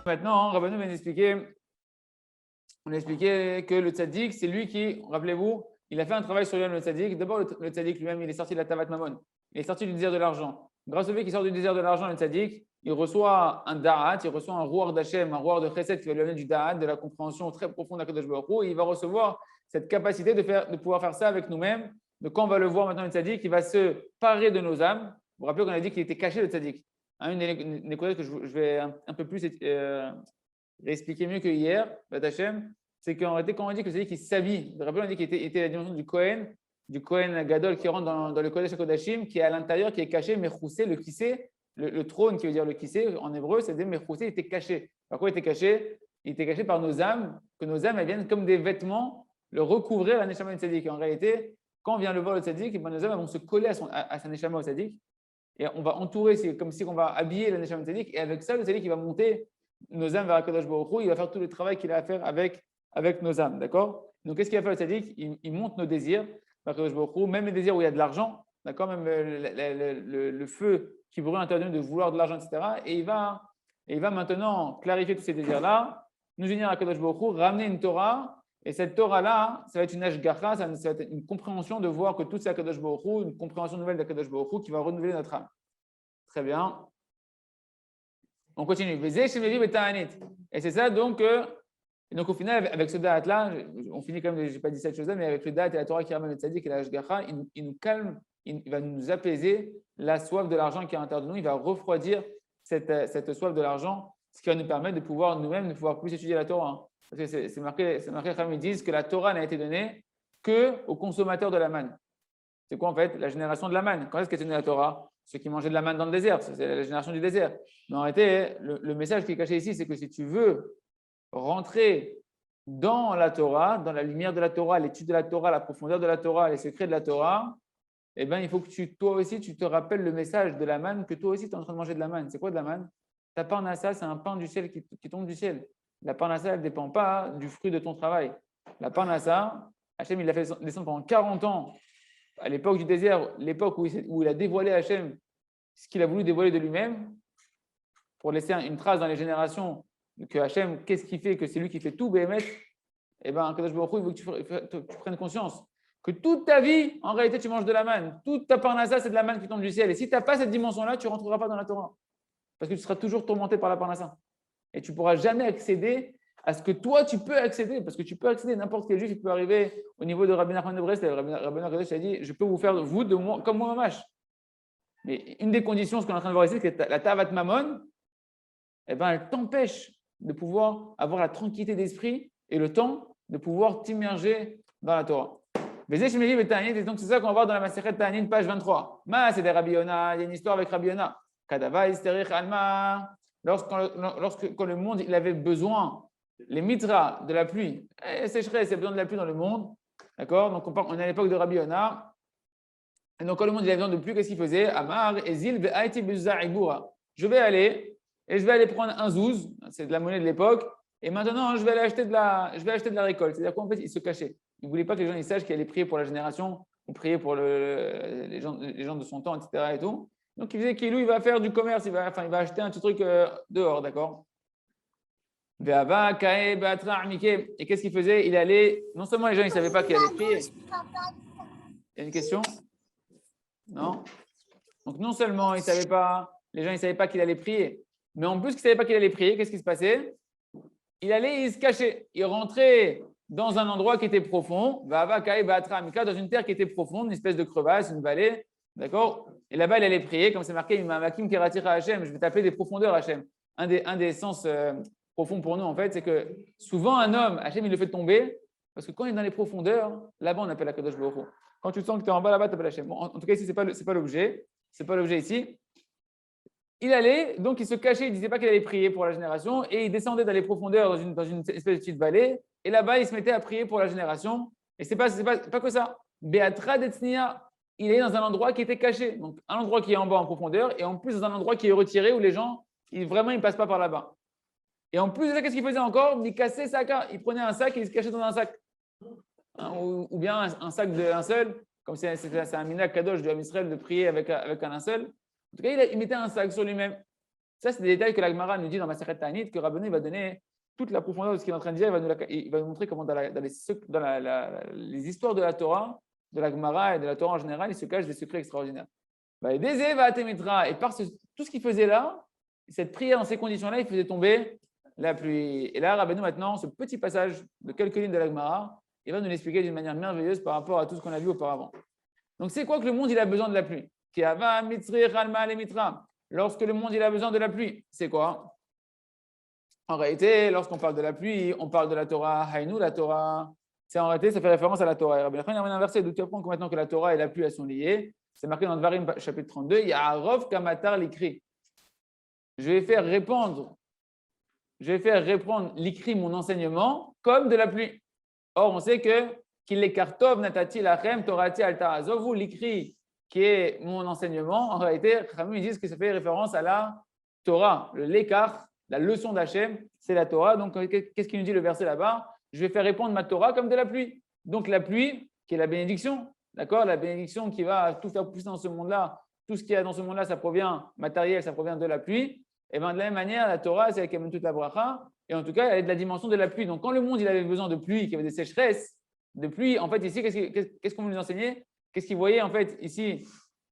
Maintenant, Rabbeinu vient d'expliquer, on a expliqué que le tzaddik, c'est lui qui, rappelez-vous, il a fait un travail sur lui-même, le tzaddik. D'abord, le tzaddik lui-même, il est sorti de la tavat mamon. Il est sorti du désir de l'argent. Grâce au fait qu'il sort du désir de l'argent, le tzaddik, il reçoit un da'at, il reçoit un rouar d'Hachem, un rouar de chesed qui va lui amener du da'at, de la compréhension très profonde d'Akadosh Baruch Hu, et il va recevoir cette capacité de pouvoir faire ça avec nous-mêmes. Donc, quand on va le voir maintenant, le tzaddik, il va se parer de nos âmes. Vous vous rappelez qu'on a dit qu'il était caché, le tzaddik. Une des choses que je vais un peu plus expliquer mieux que hier, Hachem, c'est qu'en réalité, quand on dit que le tzaddik il s'habille, vous vous rappelez, on a dit qu'il était la dimension du Kohen Gadol qui rentre dans le Kodesh HaKodashim, qui est à l'intérieur, qui est caché, Mechoussé, le kissé, le trône qui veut dire le kissé, en hébreu, c'est-à-dire Mechoussé, il était caché. Par quoi il était caché? Il était caché par nos âmes, que nos âmes elles viennent comme des vêtements le recouvrir la neshama du tzaddik. En réalité, quand on vient le voir le tzaddik, nos âmes elles vont se coller à sa neshama au tzaddik, et on va entourer, c'est comme si on va habiller la neshama du tzaddik, et avec ça, le tzaddik il va monter nos âmes vers Akadosh Baruch Hu, il va faire tout le travail qu'il a à faire avec nos âmes, d'accord? Donc, qu'est-ce qu'il va faire le tzaddik? Il monte nos désirs, même les désirs où il y a de l'argent, d'accord? Même le feu qui brûle à l'intérieur de vouloir de l'argent, etc. Et il va maintenant clarifier tous ces désirs-là, nous unir à Kadosh Baruch Hu, ramener une Torah, et cette Torah-là, ça va être une ashgacha, ça va être une compréhension de voir que tout c'est Kadosh Baruch Hu, une compréhension nouvelle d'Akadosh Baruch Hu qui va renouveler notre âme. Très bien. On continue. Et c'est ça donc. Et donc, au final, avec ce date-là, on finit quand même, je n'ai pas dit cette chose-là, mais avec le date et la Torah qui ramène le tzaddik et la hashgacha, il nous calme, il va nous apaiser la soif de l'argent qui est à l'intérieur de nous, il va refroidir cette soif de l'argent, ce qui va nous permettre de pouvoir nous-mêmes, de pouvoir plus étudier la Torah. Hein. Parce que c'est marqué, ils disent que la Torah n'a été donnée qu'aux consommateurs de la manne. C'est quoi en fait? La génération de la manne. Quand est-ce qu'est donnée la Torah? Ceux qui mangeaient de la manne dans le désert, c'est la génération du désert. Mais en réalité, le message qui est caché ici, c'est que si tu veux rentrer dans la Torah, dans la lumière de la Torah, l'étude de la Torah, la profondeur de la Torah, les secrets de la Torah, eh bien, il faut que toi aussi, tu te rappelles le message de la manne, que toi aussi, tu es en train de manger de la manne. C'est quoi de la manne? Ta parnassa, c'est un pain du ciel qui tombe du ciel. La parnassa, elle ne dépend pas du fruit de ton travail. La parnassa, Hachem, il l'a fait descendre pendant 40 ans, à l'époque du désert, l'époque où il a dévoilé Hachem ce qu'il a voulu dévoiler de lui-même, pour laisser une trace dans les générations que Hachem, qu'est-ce qui fait que c'est lui qui fait tout, Béhémet, eh bien, Kadosh Baruch Hu, il veut que tu prennes conscience que toute ta vie, en réalité, tu manges de la manne. Toute ta parnassa, c'est de la manne qui tombe du ciel. Et si tu n'as pas cette dimension-là, tu ne rentreras pas dans la Torah. Parce que tu seras toujours tourmenté par la parnassa. Et tu ne pourras jamais accéder à ce que toi, tu peux accéder. Parce que tu peux accéder, n'importe quel juif, il peut arriver au niveau de Rabbi Nachman de Brest. Rabbi Nachman a dit, je peux vous faire, vous, de moi, comme moi, mamash. Mais une des conditions, ce qu'on est en train de voir ici, c'est que la tavat mamon, eh ben, elle t'empêche de pouvoir avoir la tranquillité d'esprit et le temps de pouvoir t'immerger dans la Torah. Donc, c'est ça qu'on va voir dans la Masechet Ta'anin, page 23. C'est des Rabbi Yonah, il y a une histoire avec Rabbi Yonah. Kadava Isterich Alma, quand le monde il avait besoin, les mitra de la pluie, sécheresse, il y a besoin de la pluie dans le monde. D'accord? Donc, on est à l'époque de Rabbi Yonah. Et donc, quand le monde il avait besoin de pluie, qu'est-ce qu'il faisait? Amar, Ezil, Ve'aiti, Ibura. Je vais aller prendre un zouz, c'est de la monnaie de l'époque, et maintenant je vais aller acheter de la récolte. C'est-à-dire qu'en fait, il se cachait. Il ne voulait pas que les gens ils sachent qu'il allait prier pour la génération, ou prier pour les gens de son temps, etc. Et tout. Donc il faisait qu'il il va faire du commerce, il va acheter un petit truc dehors, d'accord? Et qu'est-ce qu'il faisait? Il allait, non seulement les gens ne savaient pas qu'il allait prier. Il y a une question? Non? Donc non seulement les gens ne savaient pas qu'il allait prier, mais en plus qu'il ne savait pas qu'il allait prier, qu'est-ce qui se passait? Il se cachait. Il rentrait dans un endroit qui était profond, dans une terre qui était profonde, une espèce de crevasse, une vallée, d'accord? Et là-bas, il allait prier, comme c'est marqué, je vais t'appeler des profondeurs Hachem. Un des sens profonds pour nous, en fait, c'est que souvent un homme, Hachem, il le fait tomber, parce que quand il est dans les profondeurs, là-bas, on appelle Akadosh Baruch Hu. Quand tu sens que tu es en bas, là-bas, tu appelles Hachem. Bon, en tout cas, ici, ce n'est pas l'objet. Ce n'est pas l'objet ici. Il allait, donc il se cachait, il ne disait pas qu'il allait prier pour la génération, et il descendait dans les profondeurs dans une espèce de petite vallée, et là-bas, il se mettait à prier pour la génération. Et ce n'est pas que ça. Beatra Detznia, il est dans un endroit qui était caché, donc un endroit qui est en bas en profondeur, et en plus dans un endroit qui est retiré où les gens, vraiment, ils ne passent pas par là-bas. Et en plus de ça, qu'est-ce qu'il faisait encore? Il cassait sa carte. Il prenait un sac et il se cachait dans un sac. Ou bien un sac de linceul, comme c'est un minak kadosh de Israël de prier avec un linceul. En tout cas, il mettait un sac sur lui-même. Ça, c'est des détails que la Gemara nous dit dans Masechet Ta'anit, que Rabbeinu va donner toute la profondeur de ce qu'il est en train de dire. Il va nous montrer comment dans les histoires de la Torah, de la Gemara et de la Torah en général, il se cache des secrets extraordinaires. Et par tout ce qu'il faisait là, cette prière dans ces conditions-là, il faisait tomber la pluie. Et là, Rabbeinu, maintenant, ce petit passage de quelques lignes de la Gemara, il va nous l'expliquer d'une manière merveilleuse par rapport à tout ce qu'on a vu auparavant. Donc, c'est quoi que le monde il a besoin de la pluie? Lorsque le monde il a besoin de la pluie, c'est quoi? En réalité, lorsqu'on parle de la pluie, on parle de la Torah. Haïnou, la Torah, c'est en réalité, ça fait référence à la Torah. Rabbi Nachman, il y a un verset d'où tu apprends que maintenant que la Torah et la pluie elles sont liées. C'est marqué dans Dvarim chapitre 32. Il y a Arov Kamatar l'Ikri. Je vais faire répandre l'Ikri, mon enseignement, comme de la pluie. Or, on sait que qu'il est kartov natati lachem torati alta azovu l'Ikri, qui est mon enseignement. En réalité, ils disent que ça fait référence à la Torah, le l'écart. La leçon d'Hachem, c'est la Torah. Donc, qu'est-ce qu'il nous dit le verset là-bas? Je vais faire répandre ma Torah comme de la pluie. Donc, la pluie, qui est la bénédiction, d'accord? La bénédiction qui va tout faire pousser dans ce monde-là. Tout ce qu'il y a dans ce monde-là, ça provient matériel, ça provient de la pluie. Et bien, de la même manière, la Torah, c'est elle qui amène toute la bracha. Et en tout cas, elle est de la dimension de la pluie. Donc, quand le monde il avait besoin de pluie, qu'il y avait des sécheresses, de pluie, en fait, ici, qu'est-ce qu'on nous enseignait? Qu'est-ce qu'il voyait, en fait, ici,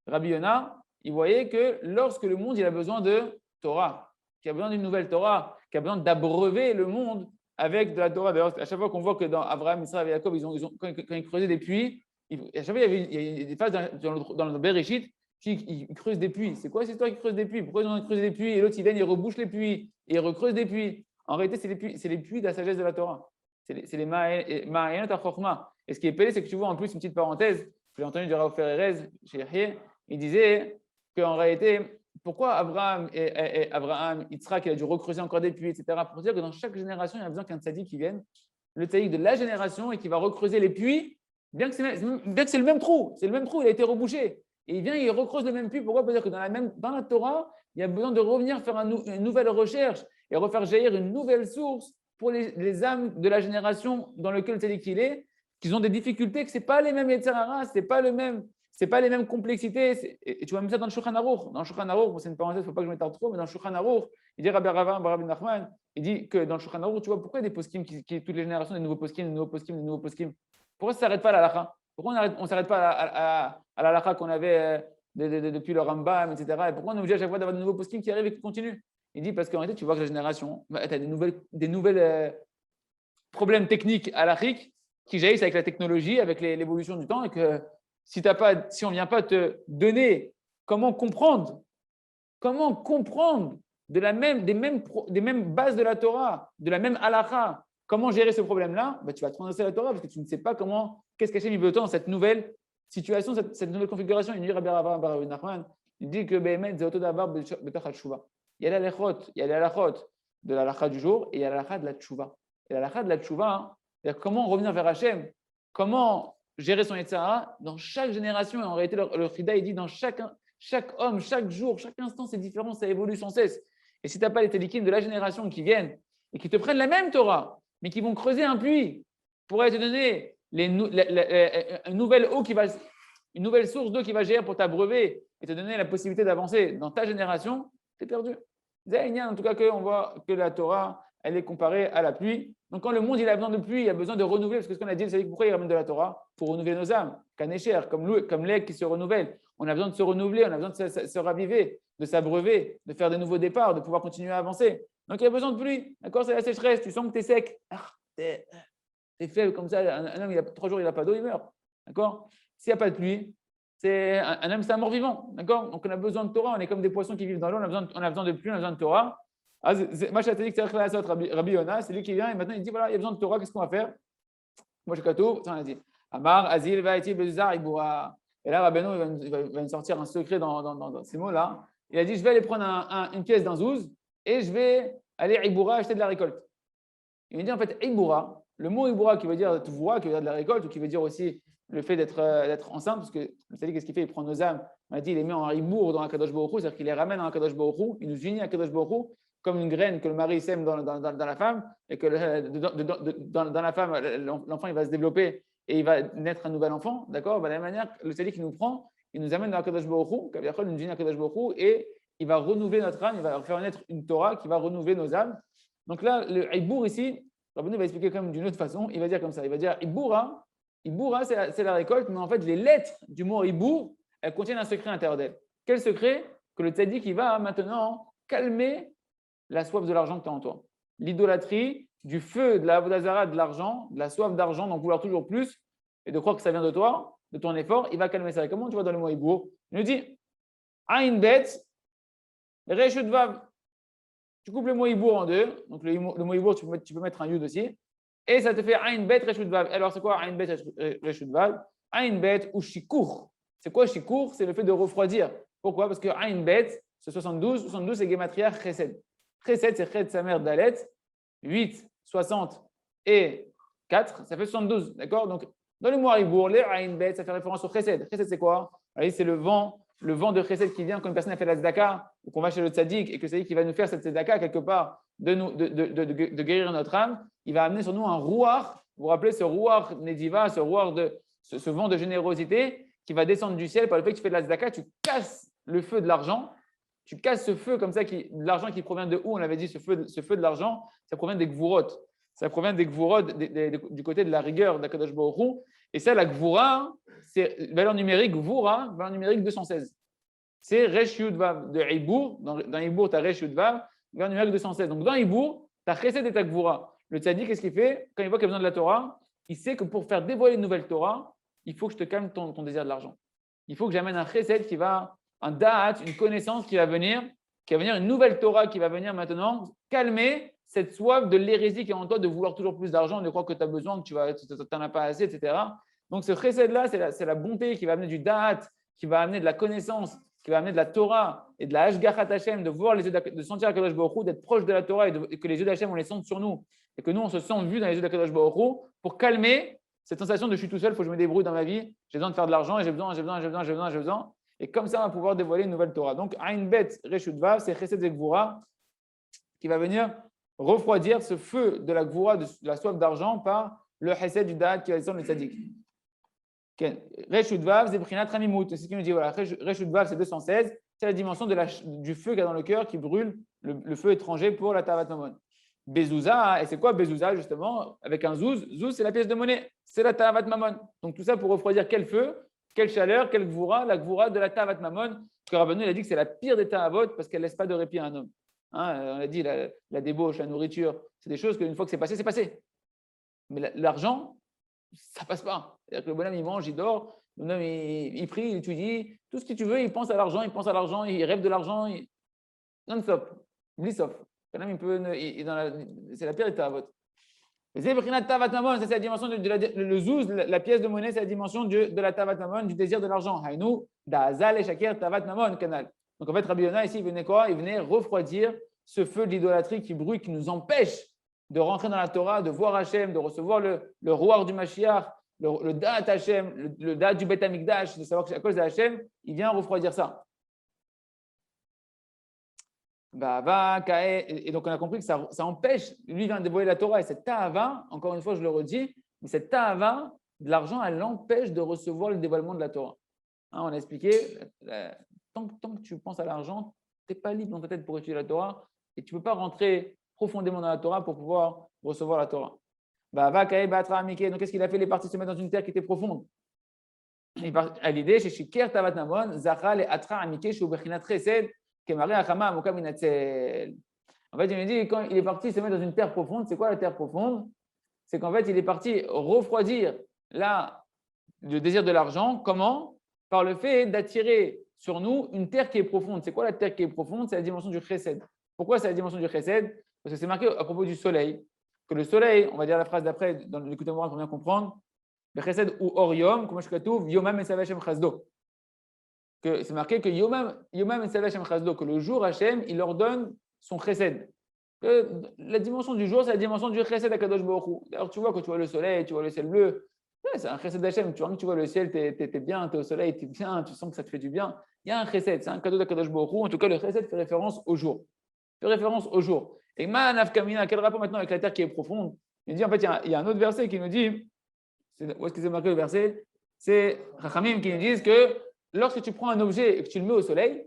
Rabbi Yonah? Il voyait que lorsque le monde il a besoin de Torah, qui a besoin d'une nouvelle Torah, qui a besoin d'abreuver le monde avec de la Torah. D'ailleurs, à chaque fois qu'on voit que dans Abraham, Israël et Jacob, quand ils creusaient des puits, à chaque fois, il y a des phases dans le Bereshit qui creusent des puits. C'est quoi cette histoire qui creuse des puits? Pourquoi ils ont creusé des puits? Et l'autre, il vient, il rebouche les puits et il recreuse des puits. En réalité, c'est les puits de la sagesse de la Torah. C'est les Ma'ayanot HaChokhma. Et ce qui est payé, c'est que tu vois en plus une petite parenthèse. J'ai entendu du Rav Ferrerez chez Yahya, il disait qu'en réalité, pourquoi Abraham, Yitzhak, il a dû recreuser encore des puits, etc. Pour dire que dans chaque génération, il y a besoin qu'un tzaddik qui vienne, le tzaddik de la génération, et qui va recreuser les puits, bien que c'est le même trou, il a été rebouché. Et il vient, il recreuse le même puits. Pourquoi? Pour dire que dans la Torah, il y a besoin de revenir faire une nouvelle recherche et refaire jaillir une nouvelle source pour les âmes de la génération dans laquelle le tzaddik il est, qui ont des difficultés, que ce n'est pas les mêmes Yetzer Hara, ce n'est pas les mêmes complexités. Et tu vois même ça dans le Shulchan Aruch. Dans le Shulchan Aruch, c'est une parenthèse, il ne faut pas que je m'étende trop, mais dans le Shulchan Aruch, il dit Rabbi Nachman, il dit que dans le Shulchan Aruch, tu vois, pourquoi il y a des poskim toutes les générations, des nouveaux poskim? Pourquoi ça ne s'arrête pas à la halakha? Pourquoi on ne s'arrête pas à la halakha qu'on avait depuis le Rambam, etc. Et pourquoi on est obligé à chaque fois d'avoir de nouveaux poskim qui arrivent et qui continuent? Il dit parce qu'en réalité, tu vois que la génération, tu as des nouvelles problèmes techniques halakhiques qui jaillissent avec la technologie, avec l'évolution du temps, et que si on ne vient pas te donner comment comprendre des mêmes bases de la Torah, de la même halakha, comment gérer ce problème-là, bah, tu vas transgresser la Torah parce que tu ne sais pas qu'est-ce qu'Hachem veut dans cette nouvelle situation, cette nouvelle configuration. Il dit Rabbi Nachman, il dit que il y a les halachot de la halakha du jour et il y a la halakha de la tchouva. Et la halakha de la tchouva, c'est comment revenir vers Hachem, comment gérer son Yetzer Hara dans chaque génération. Et en réalité, le Chida, il dit dans chaque homme, chaque jour, chaque instant, c'est différent, ça évolue sans cesse. Et si tu n'as pas les télékines de la génération qui viennent et qui te prennent la même Torah, mais qui vont creuser un puits pour te donner une nouvelle source d'eau qui va gérer pour t'abreuver et te donner la possibilité d'avancer dans ta génération, tu es perdu. En tout cas, qu'on voit que la Torah, elle est comparée à la pluie. Donc, quand le monde il a besoin de pluie, il a besoin de renouveler, parce que ce qu'on a dit, c'est pourquoi il ramène de la Torah? Pour renouveler nos âmes, Kanécher, comme l'aigle qui se renouvelle. On a besoin de se renouveler, on a besoin de se raviver, de s'abreuver, de faire de nouveaux départs, de pouvoir continuer à avancer. Donc, il y a besoin de pluie. D'accord? C'est la sécheresse, tu sens que tu es sec. Tu es faible comme ça. Un homme, 3 jours, il n'a pas d'eau, il meurt. D'accord? S'il n'y a pas de pluie, un homme, c'est un mort-vivant. D'accord? Donc, on a besoin de Torah. On est comme des poissons qui vivent dans l'eau. On a besoin de pluie, on a besoin de Torah. Moi, je t'ai dit que c'est Rabbi Yonah, c'est lui qui vient et maintenant il dit voilà, il y a besoin de Torah, qu'est-ce qu'on va faire? Moi, je cato, ça on a dit. Amar, Azil, Vaïti, Bezar, Iboura. Et là, Rabbeinu, il va nous sortir un secret dans ces mots-là. Il a dit je vais aller prendre une pièce d'un zouz et je vais aller à Iboura acheter de la récolte. Il me dit en fait, Iboura, le mot Iboura qui veut dire Tvoura, qui veut dire de la récolte, ou qui veut dire aussi le fait d'être enceinte, parce que vous savez qu'est-ce qu'il fait? Il prend nos âmes, on a dit, il les met en Ibour dans Akadosh Baruch Hu, c'est-à-dire qu'il les ramène en Akadosh Baruch Hu, il nous unit à Akadosh Baruch Hu, comme une graine que le mari sème dans la femme, et que dans la femme, l'enfant il va se développer et il va naître un nouvel enfant, d'accord? De la même manière, le tzaddik qui nous prend, il nous amène dans Akadosh Baruch Hu, il nous unit à Akadosh Baruch Hu, et il va renouveler notre âme, il va faire naître une Torah qui va renouveler nos âmes. Donc là, le Ibour ici, Rabbeinu va expliquer quand même d'une autre façon. Il va dire comme ça, il va dire Iboura, Iboura c'est la récolte, mais en fait, les lettres du mot Ibour, elles contiennent un secret à l'intérieur d'elles. Quel secret? Que le tzaddik, il va maintenant calmer la soif de l'argent que tu as en toi. L'idolâtrie, du feu, de la avodah zara, de l'argent, de la soif d'argent, d'en vouloir toujours plus, et de croire que ça vient de toi, de ton effort, il va calmer ça. Et comment tu vois dans le mot Ibour? Il nous dit Ain bet, Reshut Vav. Tu coupes le mot Ibour en deux. Donc le mot Ibour, tu peux mettre un yud aussi. Et ça te fait Ain bet, Reshut Vav. Alors c'est quoi Ain bet, Reshut Vav? Ain bet ou Shikour. C'est quoi Shikour? C'est le fait de refroidir. Pourquoi? Parce que Ain bet, c'est 72. 72, c'est Gematria Chesed. Chesed, c'est Ched sa mère Dalet. 8, 60 et 4, ça fait 72. D'accord? Donc dans le mot Ibour, les Ain bet, ça fait référence au Chesed. Chesed, c'est quoi? C'est le vent de chesed qui vient quand une personne a fait la tzedaka ou qu'on va chez le tzaddik et que c'est lui qui va nous faire cette tzedaka quelque part de guérir notre âme, il va amener sur nous un rouar. Vous vous rappelez ce rouar nediva, ce rouar ce vent de générosité qui va descendre du ciel par le fait que tu fais de la tzedaka, tu casses le feu de l'argent, tu casses ce feu comme ça, l'argent qui provient de où? On avait dit ce feu de l'argent, ça provient des gvurot. Ça provient des gvurot du côté de la rigueur d'Akadosh Baruch Hu. Et ça, la gvura, c'est valeur numérique, gvura, valeur numérique 216. C'est Resh Yud Vav de Ibour. Dans Ibour, tu as Resh Yud Vav, valeur numérique 216. Donc dans Ibour, tu as Chesed et ta gvura. Le tzaddik, qu'est-ce qu'il fait? Quand il voit qu'il y a besoin de la Torah, il sait que pour faire dévoiler une nouvelle Torah, il faut que je te calme ton désir de l'argent. Il faut que j'amène un Chesed qui va, un Da'at, une connaissance qui va venir, une nouvelle Torah qui va venir maintenant calmer cette soif de l'hérésie qui est en toi, de vouloir toujours plus d'argent, de croire que tu as besoin, que tu n'en as pas assez, etc. Donc ce chesed-là, c'est la bonté qui va amener du da'at, qui va amener de la connaissance, qui va amener de la Torah et de la hashgachat Hashem, de voir les yeux, de sentir Akadosh Baruch Hu, d'être proche de la Torah et que les yeux d'Hashem, on les sente sur nous et que nous, on se sent vus dans les yeux d'Akadosh Baruch Hu pour calmer cette sensation de je suis tout seul, il faut que je me débrouille dans ma vie, j'ai besoin de faire de l'argent et j'ai besoin. Et comme ça, on va pouvoir dévoiler une nouvelle Torah. Donc, Ain Bet Reshut Vav, c'est Chesed et Gvura qui va venir refroidir ce feu de la Gvura, de la soif d'argent par le Chesed du Da'at qui va descendre le Tzadik. Reshut Vav, c'est Brinat Ramimut. C'est ce qui nous dit, voilà, Reshut Vav, c'est 216, c'est la dimension du feu qu'il y a dans le cœur qui brûle, le feu étranger pour la Tavat Mamon. Bezouza, et c'est quoi Bezouza justement? Avec un zouz, zouz c'est la pièce de monnaie, c'est la Tavat Mamon. Donc tout ça pour refroidir quel feu, quelle chaleur, quelle gvoura, la gvoura de la Tavat Mamon. Parce que Rabbeinu, il a dit que c'est la pire des Tahavot parce qu'elle ne laisse pas de répit à un homme. On a dit la débauche, la nourriture, c'est des choses qu'une fois que c'est passé, c'est passé. Mais l'argent, ça passe pas. C'est-à-dire que le bonhomme, il mange, il dort, le bonhomme, il prie, il étudie, tout ce que tu veux, il pense à l'argent, il rêve de l'argent, non-stop, bliss-off. C'est la pire des Tahavot. C'est la dimension le zouz, la pièce de monnaie, c'est la dimension de la Tavat Mamon, du désir de l'argent. Haïnou, Da'azal et Shakir, Tavat Mamon, canal. Donc en fait, Rabbi Yonah ici, il venait quoi? Il venait refroidir ce feu de l'idolâtrie qui brûle, qui nous empêche de rentrer dans la Torah, de voir Hachem, de recevoir le roi du Mashiach, le Da'at Hachem, le Da'at du Bet Amikdash, de savoir qu'à cause de Hachem, il vient refroidir ça. Et donc on a compris que ça empêche, lui vient de dévoiler la Torah et cette ta'ava, encore une fois je le redis, mais cette ta'ava de l'argent, elle l'empêche de recevoir le dévoilement de la Torah. On a expliqué, tant que tu penses à l'argent, tu n'es pas libre dans ta tête pour étudier la Torah et tu ne peux pas rentrer profondément dans la Torah pour pouvoir recevoir la Torah. Donc qu'est-ce qu'il a fait? Il est parti se mettre dans une terre qui était profonde. À l'idée, chez Shiker Tavat Namon, Zachal et Atra Amike, chez Ubechinat Chesed, en fait, il me dit, quand il est parti se mettre dans une terre profonde, c'est quoi la terre profonde? C'est qu'en fait, il est parti refroidir le désir de l'argent. Comment? Par le fait d'attirer sur nous une terre qui est profonde. C'est quoi la terre qui est profonde? C'est la dimension du chesed. Pourquoi c'est la dimension du chesed? Parce que c'est marqué à propos du soleil, que le soleil, on va dire la phrase d'après, dans l'écoute moral pour bien comprendre, le chesed ou oriom, comme je trouve, yomam et savachem chasdo. Que c'est marqué que Yomam et Savachem Chazdo, que le jour Hachem, il leur donne son chesed. La dimension du jour, c'est la dimension du chesed à Kadosh Baruch Hu. D'ailleurs, tu vois, quand tu vois le soleil, tu vois le ciel bleu, c'est un chesed d'Hachem. Tu vois, quand tu vois le ciel, tu es bien, tu es au soleil, tu es bien, tu sens que ça te fait du bien. Il y a un chesed, c'est un cadeau d'Akadosh Baruch Hu. En tout cas, le chesed fait référence au jour. Et Ma'anav Kamina, quel rapport maintenant avec la terre qui est profonde? Il dit, en fait, il y a un autre verset qui nous dit, où est-ce que c'est marqué le verset? C'est Chachamim qui nous disent que lorsque tu prends un objet et que tu le mets au soleil,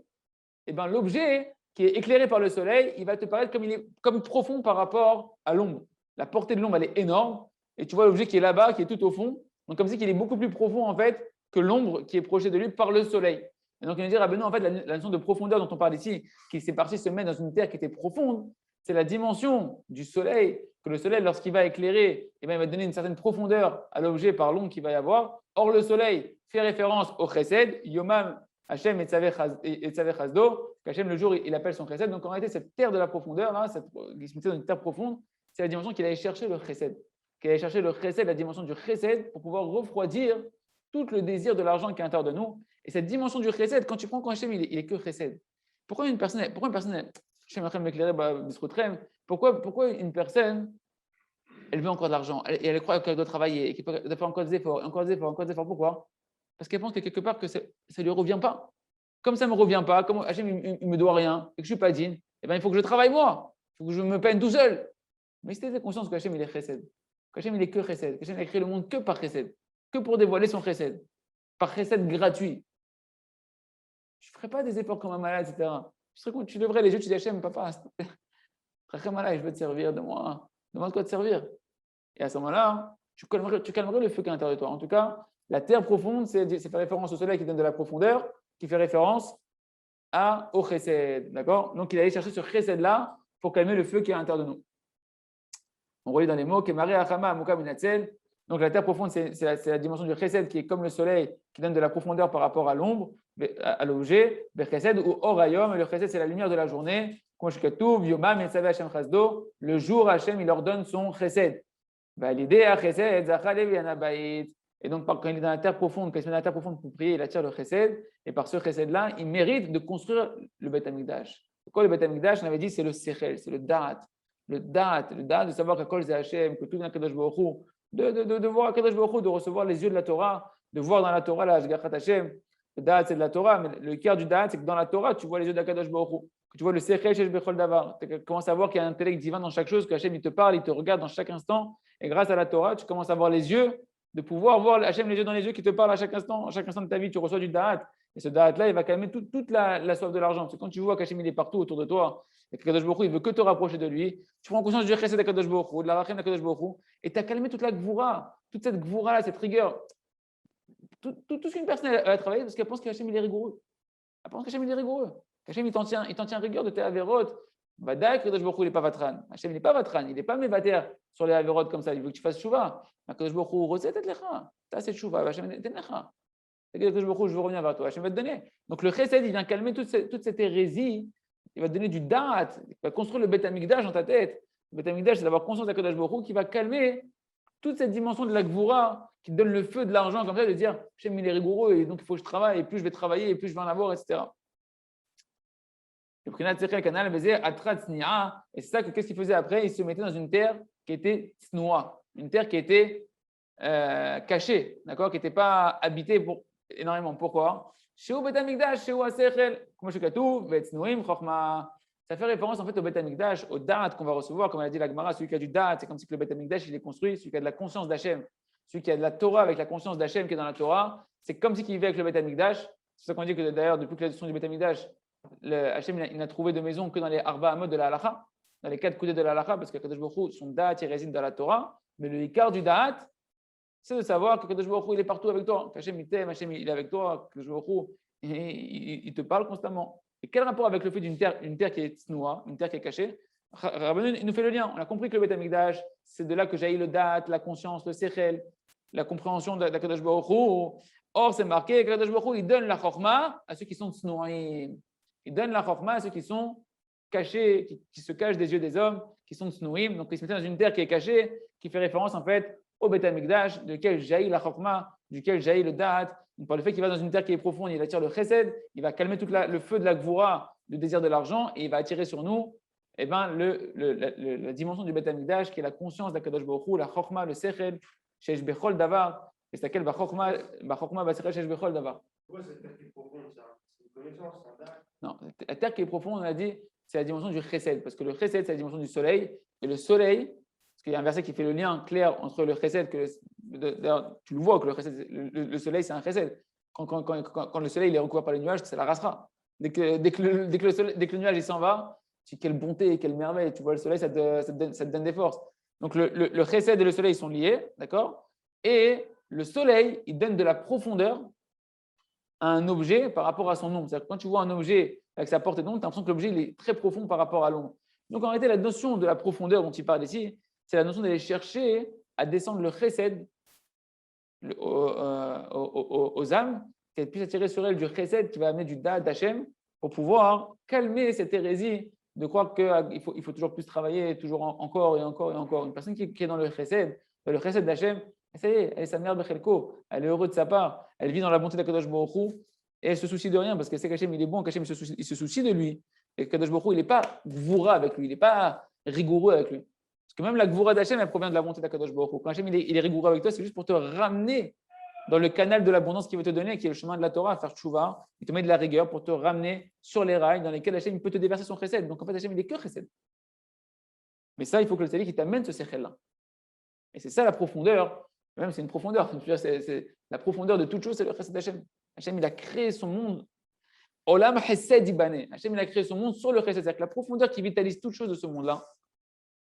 eh ben, l'objet qui est éclairé par le soleil, il va te paraître comme profond par rapport à l'ombre. La portée de l'ombre, elle est énorme. Et tu vois l'objet qui est là-bas, qui est tout au fond. Donc, comme si il est beaucoup plus profond, en fait, que l'ombre qui est projetée de lui par le soleil. Et donc, il va dire, ah ben non, en fait, la notion de profondeur dont on parle ici, qui s'est parti se mettre dans une terre qui était profonde, c'est la dimension du soleil, que le soleil, lorsqu'il va éclairer, eh ben, il va donner une certaine profondeur à l'objet par l'ombre qu'il va y avoir. Or, le soleil fait référence au chesed, yomam Hachem et Tzavé Chazdo, qu'Hachem le jour il appelle son chesed. Donc en réalité, cette terre de la profondeur, là, qui se mettait dans une terre profonde, c'est la dimension qu'il allait chercher le chesed. Qu'il allait chercher le chesed, la dimension du chesed, pour pouvoir refroidir tout le désir de l'argent qui est à l'intérieur de nous. Et cette dimension du chesed, quand tu prends quand Hachem, il est que chesed. Pourquoi une personne, Hachem va m'éclairer, pourquoi une personne, elle veut encore de l'argent, et elle croit qu'elle doit travailler, et qu'elle doit faire encore des efforts, pourquoi? Parce qu'elle pense que quelque part que ça ne lui revient pas. Comme ça ne me revient pas, comme Hachem il me doit rien et que je ne suis pas digne, eh ben, il faut que je travaille moi. Il faut que je me peine tout seul. Mais si tu as conscience qu'Hachem il est chesed, qu'Hachem il est que chesed, qu'Hachem il a créé le monde que par chesed, que pour dévoiler son chesed, par chesed gratuit, je ne ferai pas des efforts comme un malade, etc. Tu devrais les yeux, tu dis Hachem, papa, très malade, je veux te servir, demande de quoi te servir. Et à ce moment-là, tu calmerais le feu qui est à l'intérieur de toi. En tout cas, la terre profonde, c'est faire référence au soleil qui donne de la profondeur, qui fait référence au chesed. D'accord? Donc, il allait chercher ce chesed-là pour calmer le feu qui est à l'intérieur de nous. On relit dans les mots, Kemare Achama Amuka Minatzel. Donc, la terre profonde, c'est la dimension du chesed qui est comme le soleil qui donne de la profondeur par rapport à l'ombre, à l'objet. Le chesed ou orayom, et le chesed, c'est la lumière de la journée. Le jour, Hachem, il leur donne son chesed. Et donc, quand il est dans la terre profonde, quand il se met dans la terre profonde pour prier, il attire le chesed. Et par ce chesed-là, il mérite de construire le Beth Amikdash. Pourquoi le Beth Amikdash? On avait dit c'est le sechel, c'est le da'at. Le da'at de savoir qu'Akol c'est Hachem, que tout vient Kadosh Baruch Hu, de voir Kadosh Baruch Hu, de recevoir les yeux de la Torah, de voir dans la Torah la Hashgachat Hachem. Le da'at, c'est de la Torah, mais le cœur du da'at, c'est que dans la Torah, tu vois les yeux d'Akadosh Baruch Hu. Que tu vois le sechel shesh bechol davar. Tu commences à voir qu'il y a un intellect divin dans chaque chose, que Hachem il te parle, il te regarde dans chaque instant. Et grâce à la Torah, tu commences à avoir les yeux, de pouvoir voir Hachem les yeux dans les yeux qui te parle à chaque instant de ta vie. Tu reçois du da'at. Et ce da'at-là, il va calmer toute la soif de l'argent. Parce que quand tu vois qu'Hachem il est partout autour de toi, et que Kadosh Baruch Hu, il veut que te rapprocher de lui, tu prends conscience du chesed de Kadosh Baruch Hu, de la rachem de Kadosh Baruch Hu, et tu as calmé toute la gvoura, toute cette gvoura-là, cette rigueur. Tout ce qu'une personne a travaillé parce qu'elle pense qu'Hachem il est rigoureux. Elle pense qu'Hachem il est rigoureux. Qu'Hachem il t'en tient rigueur de tes avérotes. Vadaï, Kadosh Baruch Hu, il n'est pas vatran. Hachem, il n'est pas vatran. Il n'est pas mévater sur les avérotes comme ça. Il veut que tu fasses chouva. Kadosh Baruch Hu, recette lecha. Tu as cette chouva. Hachem, t'es lecha. Kadosh Baruch Hu, je veux revenir vers toi. Hachem va te donner. Donc le chesed, il vient calmer toute cette hérésie. Il va te donner du da'at. Il va construire le Beth Amikdash dans ta tête. Le Beth Amikdash, c'est d'avoir conscience de Kadosh Baruch Hu qui va calmer toute cette dimension de la gvoura qui te donne le feu de l'argent comme ça, de dire Hachem, il est rigoureux et donc il faut que je travaille. Et plus je vais travailler, et plus je vais en avoir, etc. Et c'est ça que qu'est-ce qu'il faisait après? Il se mettait dans une terre qui était tsnoua, une terre qui était cachée, d'accord, qui n'était pas habitée énormément. Pourquoi? Ça fait référence en fait au Beth Amikdash, au da'at qu'on va recevoir, comme a dit la Gemara, celui qui a du da'at, c'est comme si le Beth Amikdash il est construit, celui qui a de la conscience d'Hachem, celui qui a de la Torah avec la conscience d'Hachem qui est dans la Torah, c'est comme si il vivait avec le Beth Amikdash. C'est ça qu'on dit que d'ailleurs depuis que la destruction du Beth Amikdash, Hachem il n'a trouvé de maison que dans les Arba Amot de la Halacha, dans les 4 coudées de la Halacha, parce que Kadosh Baruch Hu, son da'at il réside dans la Torah, mais le Ikar du da'at, c'est de savoir que Kadosh Baruch Hu il est partout avec toi, qu'Hachem il t'aime, Hachem il est avec toi, que Kadosh Baruch Hu il te parle constamment. Et quel rapport avec le fait une terre qui est tsnoua, une terre qui est cachée? Rabbeinu, il nous fait le lien. On a compris que le Beth Amikdash, c'est de là que jaillit le da'at, la conscience, le sechel, la compréhension de la Kadosh Baruch Hu. Or, c'est marqué que Kadosh Baruch Hu, il donne la chorma à ceux qui sont tsnouim. Il donne la chorma à ceux qui sont cachés, qui se cachent des yeux des hommes, qui sont tsnouim. Donc, ils se mettent dans une terre qui est cachée, qui fait référence en fait au Beth Amikdash, duquel jaillit la chorma, duquel jaillit le da'at. Donc, par le fait qu'il va dans une terre qui est profonde, il attire le chesed, il va calmer tout le feu de la gvoura, le désir de l'argent, et il va attirer sur nous la dimension du Beth Amikdash, qui est la conscience d'Akadosh Baruch Hu, la chokma, le sechel, shesh bechol davar, et c'est laquelle ba chokma ba sechel shesh bechol davar. Pourquoi cette terre qui est profonde, c'est une connaissance, c'est un da'at? Non, la terre qui est profonde, on a dit, c'est la dimension du chesed, parce que le chesed, c'est la dimension du soleil, et le soleil, parce qu'il y a un verset qui fait le lien clair entre le chesed, d'ailleurs, tu le vois que le soleil, c'est un chesed. Quand le soleil il est recouvert par les nuages, c'est la rasra. Dès que le nuage il s'en va, tu dis quelle bonté, quelle merveille. Tu vois le soleil, ça te donne des forces. Donc le chesed et le soleil sont liés, d'accord? Et le soleil, il donne de la profondeur à un objet par rapport à son ombre. C'est-à-dire que quand tu vois un objet avec sa portée d'ombre, tu as l'impression que l'objet il est très profond par rapport à l'ombre. Donc en réalité, la notion de la profondeur dont il parle ici, c'est la notion d'aller chercher à descendre le chesed aux âmes, qu'elles puissent attirer sur elles du chesed qui va amener du da'at d'Hachem pour pouvoir calmer cette hérésie de croire qu'il faut toujours plus travailler, toujours encore et encore et encore. Une personne qui est dans le chesed d'Hachem, ça y est, elle est sa mère Bechelko, elle est heureuse de sa part, elle vit dans la bonté d'Akadosh Baruch Hu, et elle se soucie de rien parce qu'elle sait qu'Hachem il est bon, qu'Hachem il se soucie de lui. Et Kadosh Baruch Hu, il n'est pas gvoura avec lui, il n'est pas rigoureux avec lui. Parce que même la gvoura d'Hachem, elle provient de la bonté d'Akadosh Baruch Hu. Quand Hachem il est rigoureux avec toi, c'est juste pour te ramener dans le canal de l'abondance qu'il veut te donner, qui est le chemin de la Torah, à faire tchouva, il te met de la rigueur pour te ramener sur les rails dans lesquels Hachem peut te déverser son chesed. Donc en fait, Hachem il est que chesed. Mais ça, il faut que le tzaddik t'amène ce sechel-là. Et c'est ça la profondeur. Même c'est une profondeur. C'est la profondeur de toute chose, c'est le chesed d'Hachem. Hachem il a créé son monde. Olam chesed ibane. Hachem il a créé son monde sur le chesed. C'est-à-dire que la profondeur qui vitalise toute chose de ce monde-là.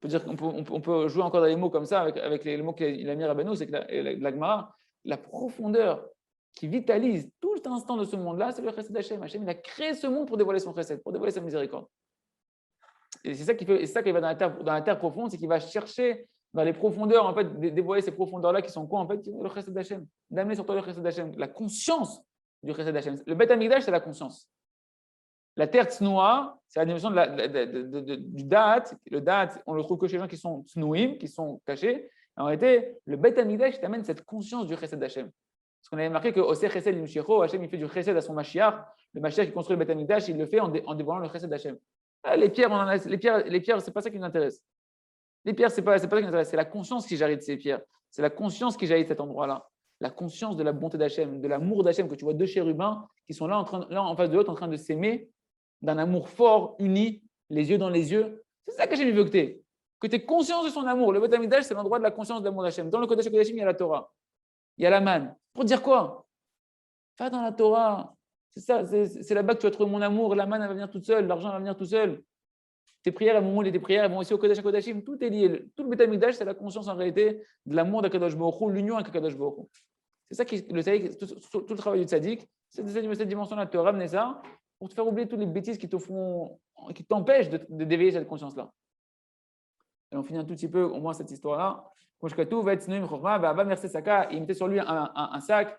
On peut jouer encore dans les mots comme ça avec les mots qu'il a mis à Rabbeinu, c'est que la Gemara, la profondeur qui vitalise tout instant de ce monde-là, c'est le chesed d'Hachem. Hachem il a créé ce monde pour dévoiler son chesed, pour dévoiler sa miséricorde. Et c'est ça qui va dans la terre profonde, c'est qu'il va chercher dans les profondeurs, en fait, dévoiler ces profondeurs-là qui sont quoi, en fait, le chesed d'Hachem. D'amener sur toi le chesed d'Hachem, la conscience du chesed d'Hachem. Le Beth Amikdash, c'est la conscience. La terre tsnoua, c'est la dimension du da'at. Le da'at, on le trouve que chez les gens qui sont tsnouim, qui sont cachés. En réalité, le Beth Amikdash t'amène cette conscience du chesed d'Hachem. Parce qu'on avait marqué que Oseh chesed l'imshicho, Hachem il fait du chesed à son Mashiach. Le Mashiach qui construit le Beth Amikdash, il le fait en dévoilant le chesed d'Hachem. Les pierres, c'est pas ça qui nous intéresse. Les pierres, c'est pas ça qui nous intéresse. C'est la conscience qui jaillit de ces pierres. C'est la conscience qui jaillit de cet endroit-là. La conscience de la bonté d'Hachem, de l'amour d'Hachem, que tu vois deux chérubins qui sont là en face de l'autre en train de s'aimer d'un amour fort, uni, les yeux dans les yeux. C'est ça qu'Hachem veut que tu aies. Que tu aies conscience de son amour. Le Beth Amikdash, c'est l'endroit de la conscience de l'amour d'Hachem. Dans le Kodesh HaKodashim, il y a la Torah. Il y a la manne. Pour dire quoi? Va dans la Torah. C'est ça, c'est là-bas que tu vas trouver mon amour. La manne, elle va venir toute seule. L'argent va venir tout seul. Tes prières, tes prières, elles vont aussi au Kodesh HaKodashim. Tout est lié. Tout le Beth Amikdash, c'est la conscience en réalité de l'amour d'Akadosh Baruch Hu, l'union avec Akadosh Baruch Hu. C'est ça qui le tzaddik, tout le travail du tzaddik, c'est cette dimension-là, te ramener ça pour te faire oublier toutes les bêtises qui t'empêchent de d'éveiller cette conscience-là. Et on finit un tout petit peu, au moins cette histoire-là. Il mettait sur lui un sac.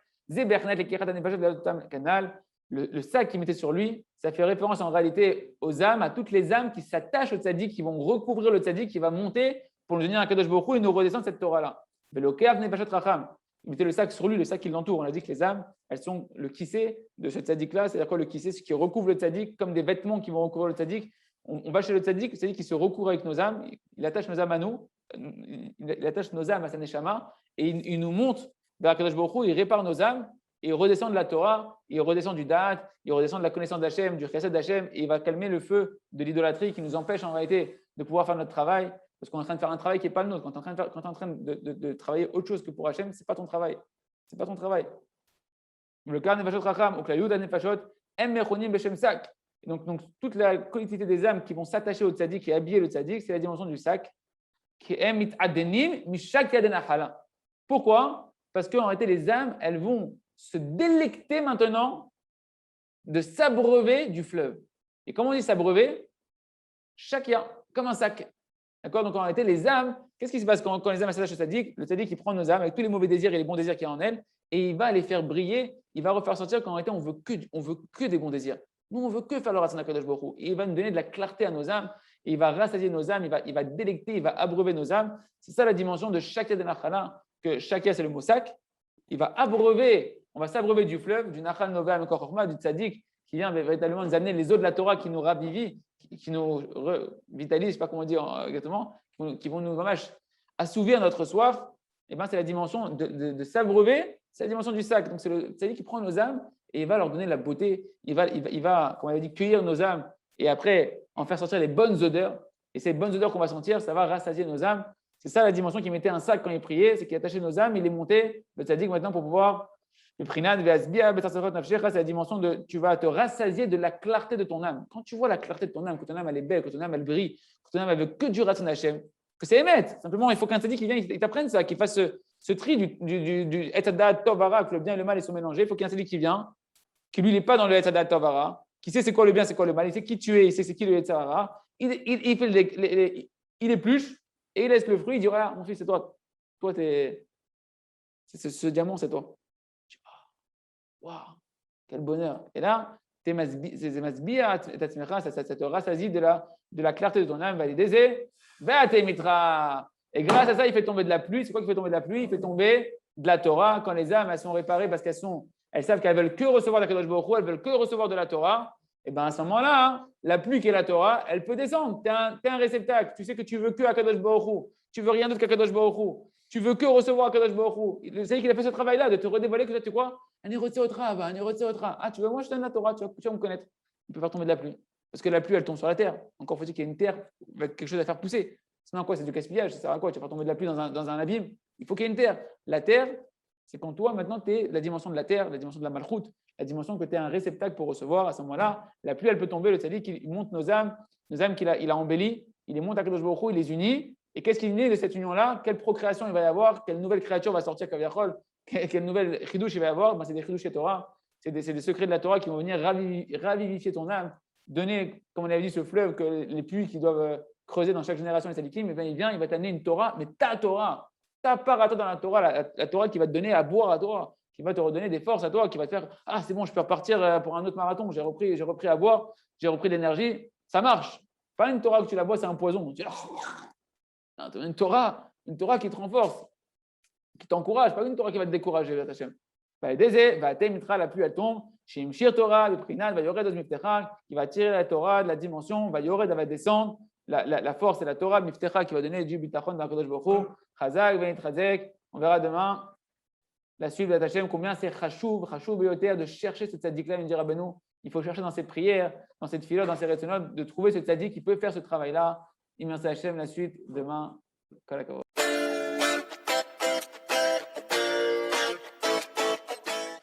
Le sac qu'il mettait sur lui, ça fait référence en réalité aux âmes, à toutes les âmes qui s'attachent au tzaddik, qui vont recouvrir le tzaddik, qui va monter pour nous donner un Kadosh Baruch Hu et nous redescendre cette Torah-là. Il mettait le sac sur lui, le sac qui l'entoure. On a dit que les âmes, elles sont le kissé de ce tzaddik-là. C'est-à-dire quoi le kissé? Ce qui recouvre le tzaddik, comme des vêtements qui vont recouvrir le tzaddik. On va chez le tzaddik qui se recouvre avec nos âmes. Il attache nos âmes à nous. Il attache nos âmes à sa neshama. Et il nous monte vers Kadosh Baruch Hu. Il répare nos âmes. Et il redescend de la Torah. Il redescend du da'at. Il redescend de la connaissance d'Hachem, du chesed d'Hachem. Et il va calmer le feu de l'idolâtrie qui nous empêche en réalité de pouvoir faire notre travail. Parce qu'on est en train de faire un travail qui n'est pas le nôtre. Quand tu es en train de travailler autre chose que pour Hachem, ce n'est pas ton travail. Ce n'est pas ton travail. Le Kar Nefashot Racham, ou la Yuda Nefashot, Em Mechonim Beshem Sak. Donc, toute la collectivité des âmes qui vont s'attacher au tzaddik et habiller le tzaddik, c'est la dimension du sac. Qui est Mit Adenim, Mishak Yaden Achala. Pourquoi? Parce qu'en réalité, les âmes, elles vont se délecter maintenant de s'abreuver du fleuve. Et comment on dit s'abreuver? Shakia, comme un sac. D'accord? Donc en réalité, les âmes, qu'est-ce qui se passe quand les âmes s'attachent au tzaddik? Le tzaddik, il prend nos âmes avec tous les mauvais désirs et les bons désirs qu'il y a en elles et il va les faire briller, il va refaire sortir qu'en réalité, on veut que des bons désirs. Nous, on veut que faire le Ratzon HaKadosh Baruch Hu. Et il va nous donner de la clarté à nos âmes et il va rassasier nos âmes, il va délecter, il va abreuver nos âmes. C'est ça la dimension de Shakia de Nachala, que Shakia, c'est le mot sac. Il va abreuver, on va s'abreuver du fleuve, du Nachal Nova Mekor Chorma, du tzaddik qui vient véritablement nous amener les eaux de la Torah qui nous ravivent, qui nous revitalisent, je ne sais pas comment dire exactement, qui vont nous vraiment assouvir notre soif. Et ben, c'est la dimension de s'abreuver, c'est la dimension du sac. Donc, c'est le tzaddik qui prend nos âmes et il va leur donner la beauté. Il va, comme on avait dit, cueillir nos âmes et après en faire sortir les bonnes odeurs. Et ces bonnes odeurs qu'on va sentir, ça va rassasier nos âmes. C'est ça la dimension qui mettait un sac quand il priait, c'est qu'il attachait nos âmes, il les montait, le tzaddik maintenant pour pouvoir C'est la dimension de tu vas te rassasier de la clarté de ton âme. Quand tu vois la clarté de ton âme, que ton âme elle est belle, que ton âme elle brille, que ton âme elle veut que du Ratzon Hashem, que c'est émettre. Simplement, il faut qu'un tzaddik qui vienne, il t'apprenne ça, qu'il fasse ce tri du Etzadat Tovara, que le bien et le mal ils sont mélangés. Il faut qu'il y ait un tzaddik qui vient, qui lui n'est pas dans le Etzadat Tovara, qui sait c'est quoi le bien, c'est quoi le mal, il sait qui tu es, il sait c'est qui le Etzara. Il fait il épluche et il laisse le fruit. Il dit voilà, mon fils, c'est toi. Toi, ce diamant, c'est toi. Waouh, quel bonheur. Et là, ça te rassasie de la clarté de ton âme. Et grâce à ça, il fait tomber de la pluie. C'est quoi qui fait tomber de la pluie? Il fait tomber de la Torah. Quand les âmes elles sont réparées parce elles savent qu'elles veulent que recevoir la Kadosh Baruch Hu, elles veulent que recevoir de la Torah. Et bien à ce moment-là, hein, la pluie qui est la Torah, elle peut descendre. Tu es un réceptacle. Tu sais que tu veux que Kadosh Baruch Hu. Tu veux rien d'autre qu'Akadosh Baruch Hu. Tu veux que recevoir Akadosh Baruch Hu. C'est lui qui a fait ce travail-là, de te redévoiler que tu quoi? Ah, tu veux moi je te donne la Torah, tu vas me connaître. Il peut faire tomber de la pluie. Parce que la pluie, elle tombe sur la terre. Encore faut-il qu'il y ait une terre avec quelque chose à faire pousser. Sinon, quoi? C'est du gaspillage. Ça sert à quoi? Tu vas faire tomber de la pluie dans un abîme. Il faut qu'il y ait une terre. La terre, c'est quand toi, maintenant, tu es la dimension de la terre, la dimension de la malchoute, la dimension que tu es un réceptacle pour recevoir. À ce moment-là, la pluie, elle peut tomber. Le tzaddik, il monte nos âmes qu'il a embellies. Il les monte à Akadosh Baruch Hu, il les unit. Et qu'est-ce qui est né de cette union-là? Quelle procréation il va y avoir? Quelle nouvelle créature va sortir Kaviachol? Quelle nouvelle chidouche il va y avoir? Ben, c'est des chidouches et Torah. C'est des secrets de la Torah qui vont venir ravivifier ton âme, donner, comme on avait dit, ce fleuve que les puits qui doivent creuser dans chaque génération les sadikim. Il vient, il va t'amener une Torah, mais ta Torah, ta part à toi dans la Torah, la Torah qui va te donner à boire à toi, qui va te redonner des forces à toi, qui va te faire ah c'est bon, je peux repartir pour un autre marathon. J'ai repris à boire, j'ai repris de l'énergie. Ça marche. Pas une Torah que tu la bois, c'est un poison. Une Torah qui te renforce, qui t'encourage, pas une Torah qui va te décourager, la pluie elle tombe, Shimshir Torah, le Prinat, va yored qui va tirer la Torah de la dimension, va yored, elle va descendre, la force c'est la Torah, Miftecha qui va donner du bitachon dans Kadosh Baruch Hu, Chazak, Venit Chazek, on verra demain la suite de la Tachem, combien c'est chashuv beyoter de chercher ce tzaddik-là, il dira Benou, il faut chercher dans ses prières, dans cette philo, dans ses rétinotes, de trouver ce tzaddik qui peut faire ce travail-là. Immense Hachem, la suite demain.